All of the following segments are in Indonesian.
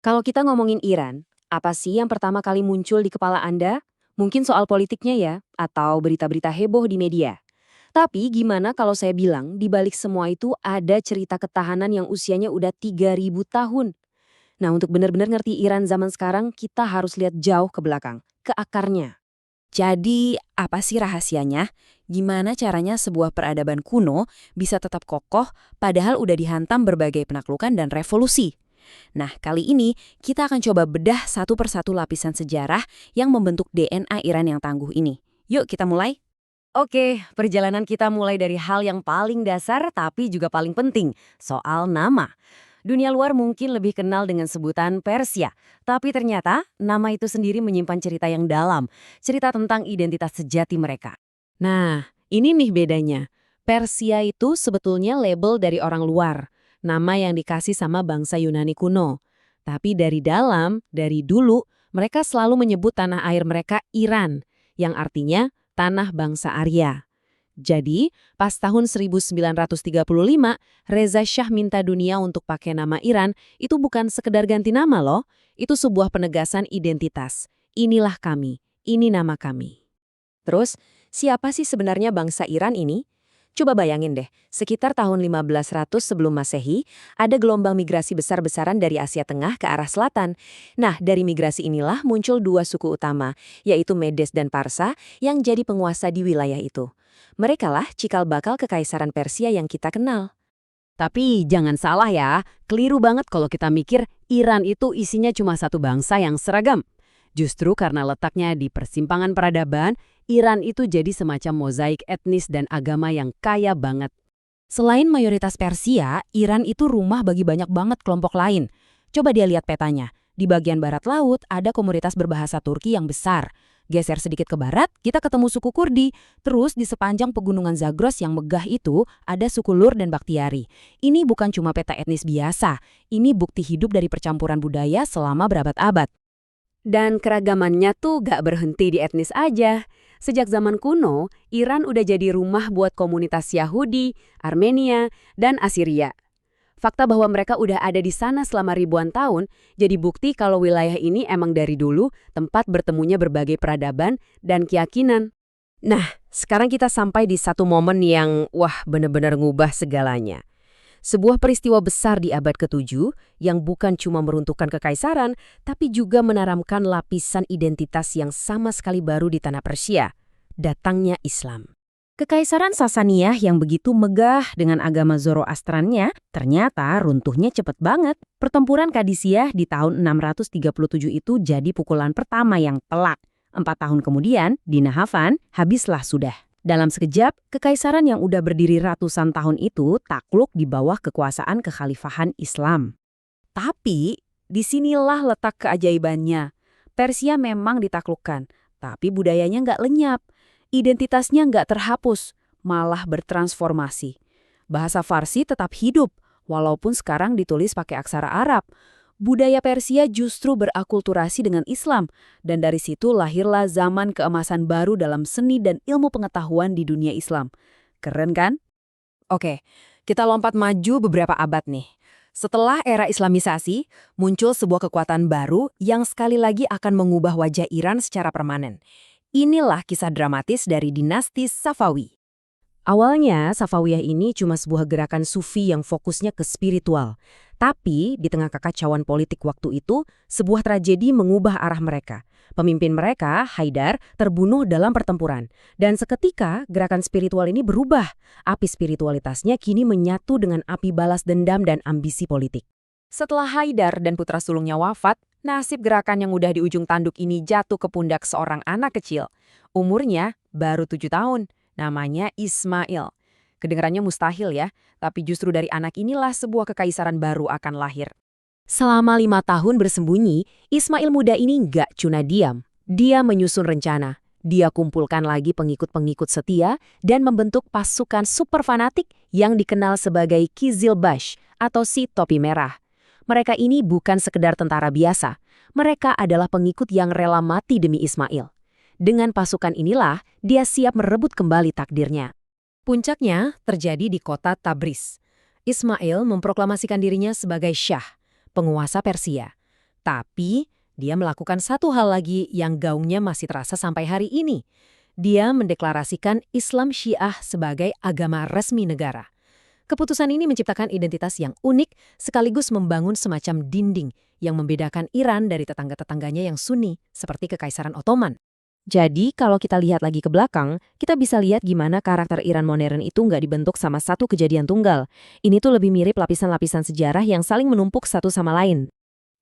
Kalau kita ngomongin Iran, apa sih yang pertama kali muncul di kepala Anda? Mungkin soal politiknya ya, atau berita-berita heboh di media. Tapi gimana kalau saya bilang di balik semua itu ada cerita ketahanan yang usianya udah 3.000 tahun. Nah, untuk benar-benar ngerti Iran zaman sekarang, kita harus lihat jauh ke belakang, ke akarnya. Jadi, apa sih rahasianya? Gimana caranya sebuah peradaban kuno bisa tetap kokoh padahal udah dihantam berbagai penaklukan dan revolusi? Nah, kali ini kita akan coba bedah satu persatu lapisan sejarah yang membentuk DNA Iran yang tangguh ini. Yuk kita mulai. Oke, perjalanan kita mulai dari hal yang paling dasar tapi juga paling penting, soal nama. Dunia luar mungkin lebih kenal dengan sebutan Persia, tapi ternyata nama itu sendiri menyimpan cerita yang dalam, cerita tentang identitas sejati mereka. Nah, ini nih bedanya. Persia itu sebetulnya label dari orang luar, nama yang dikasih sama bangsa Yunani kuno. Tapi dari dalam, dari dulu, mereka selalu menyebut tanah air mereka Iran, yang artinya tanah bangsa Arya. Jadi, pas tahun 1935, Reza Shah minta dunia untuk pakai nama Iran, itu bukan sekedar ganti nama loh, itu sebuah penegasan identitas. Inilah kami, ini nama kami. Terus, siapa sih sebenarnya bangsa Iran ini? Coba bayangin deh, sekitar tahun 1500 sebelum Masehi, ada gelombang migrasi besar-besaran dari Asia Tengah ke arah selatan. Nah, dari migrasi inilah muncul dua suku utama, yaitu Medes dan Parsa, yang jadi penguasa di wilayah itu. Merekalah cikal bakal kekaisaran Persia yang kita kenal. Tapi jangan salah ya, keliru banget kalau kita mikir Iran itu isinya cuma satu bangsa yang seragam. Justru karena letaknya di persimpangan peradaban, Iran itu jadi semacam mozaik etnis dan agama yang kaya banget. Selain mayoritas Persia, Iran itu rumah bagi banyak banget kelompok lain. Coba dia lihat petanya. Di bagian barat laut ada komunitas berbahasa Turki yang besar. Geser sedikit ke barat, kita ketemu suku Kurdi. Terus di sepanjang pegunungan Zagros yang megah itu, ada suku Lur dan Baktiari. Ini bukan cuma peta etnis biasa, ini bukti hidup dari percampuran budaya selama berabad-abad. Dan keragamannya tuh gak berhenti di etnis aja. Sejak zaman kuno, Iran udah jadi rumah buat komunitas Yahudi, Armenia, dan Assyria. Fakta bahwa mereka udah ada di sana selama ribuan tahun, jadi bukti kalau wilayah ini emang dari dulu tempat bertemunya berbagai peradaban dan keyakinan. Nah, sekarang kita sampai di satu momen yang, wah, bener-bener ngubah segalanya. Sebuah peristiwa besar di abad ke-7 yang bukan cuma meruntuhkan kekaisaran, tapi juga menaramkan lapisan identitas yang sama sekali baru di tanah Persia, datangnya Islam. Kekaisaran Sasaniyah yang begitu megah dengan agama Zoroastrannya, ternyata runtuhnya cepet banget. Pertempuran Kadisiyah di tahun 637 itu jadi pukulan pertama yang telak. 4 tahun kemudian, di Nahavan, habislah sudah. Dalam sekejap, kekaisaran yang udah berdiri ratusan tahun itu takluk di bawah kekuasaan kekhalifahan Islam. Tapi, disinilah letak keajaibannya. Persia memang ditaklukkan, tapi budayanya nggak lenyap. Identitasnya nggak terhapus, malah bertransformasi. Bahasa Farsi tetap hidup, walaupun sekarang ditulis pakai aksara Arab. Budaya Persia justru berakulturasi dengan Islam, dan dari situ lahirlah zaman keemasan baru dalam seni dan ilmu pengetahuan di dunia Islam. Keren kan? Oke, kita lompat maju beberapa abad nih. Setelah era Islamisasi, muncul sebuah kekuatan baru yang sekali lagi akan mengubah wajah Iran secara permanen. Inilah kisah dramatis dari dinasti Safawi. Awalnya, Safawiyah ini cuma sebuah gerakan sufi yang fokusnya ke spiritual. Tapi, di tengah kekacauan politik waktu itu, sebuah tragedi mengubah arah mereka. Pemimpin mereka, Haidar, terbunuh dalam pertempuran. Dan seketika, gerakan spiritual ini berubah. Api spiritualitasnya kini menyatu dengan api balas dendam dan ambisi politik. Setelah Haidar dan putra sulungnya wafat, nasib gerakan yang udah di ujung tanduk ini jatuh ke pundak seorang anak kecil. Umurnya baru 7 tahun. Namanya Ismail. Kedengarannya mustahil ya, tapi justru dari anak inilah sebuah kekaisaran baru akan lahir. Selama 5 tahun bersembunyi, Ismail muda ini nggak cuma diam. Dia menyusun rencana. Dia kumpulkan lagi pengikut-pengikut setia dan membentuk pasukan super fanatik yang dikenal sebagai Kizilbash atau si topi merah. Mereka ini bukan sekedar tentara biasa. Mereka adalah pengikut yang rela mati demi Ismail. Dengan pasukan inilah, dia siap merebut kembali takdirnya. Puncaknya terjadi di kota Tabriz. Ismail memproklamasikan dirinya sebagai Syah, penguasa Persia. Tapi, dia melakukan satu hal lagi yang gaungnya masih terasa sampai hari ini. Dia mendeklarasikan Islam Syiah sebagai agama resmi negara. Keputusan ini menciptakan identitas yang unik sekaligus membangun semacam dinding yang membedakan Iran dari tetangga-tetangganya yang Sunni, seperti Kekaisaran Ottoman. Jadi, kalau kita lihat lagi ke belakang, kita bisa lihat gimana karakter Iran modern itu nggak dibentuk sama satu kejadian tunggal. Ini tuh lebih mirip lapisan-lapisan sejarah yang saling menumpuk satu sama lain.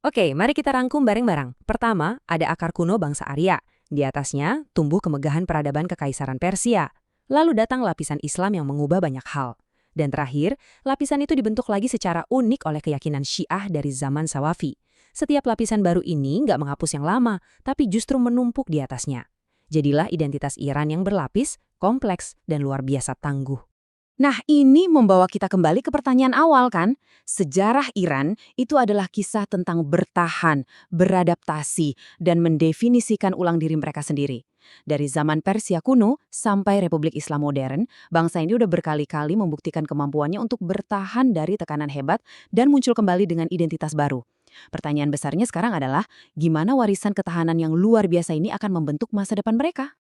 Oke, mari kita rangkum bareng-bareng. Pertama, ada akar kuno bangsa Arya. Di atasnya, tumbuh kemegahan peradaban Kekaisaran Persia. Lalu datang lapisan Islam yang mengubah banyak hal. Dan terakhir, lapisan itu dibentuk lagi secara unik oleh keyakinan Syiah dari zaman Sawafi. Setiap lapisan baru ini nggak menghapus yang lama, tapi justru menumpuk di atasnya. Jadilah identitas Iran yang berlapis, kompleks, dan luar biasa tangguh. Nah, ini membawa kita kembali ke pertanyaan awal kan? Sejarah Iran itu adalah kisah tentang bertahan, beradaptasi, dan mendefinisikan ulang diri mereka sendiri. Dari zaman Persia kuno sampai Republik Islam modern, bangsa ini udah berkali-kali membuktikan kemampuannya untuk bertahan dari tekanan hebat dan muncul kembali dengan identitas baru. Pertanyaan besarnya sekarang adalah, gimana warisan ketahanan yang luar biasa ini akan membentuk masa depan mereka?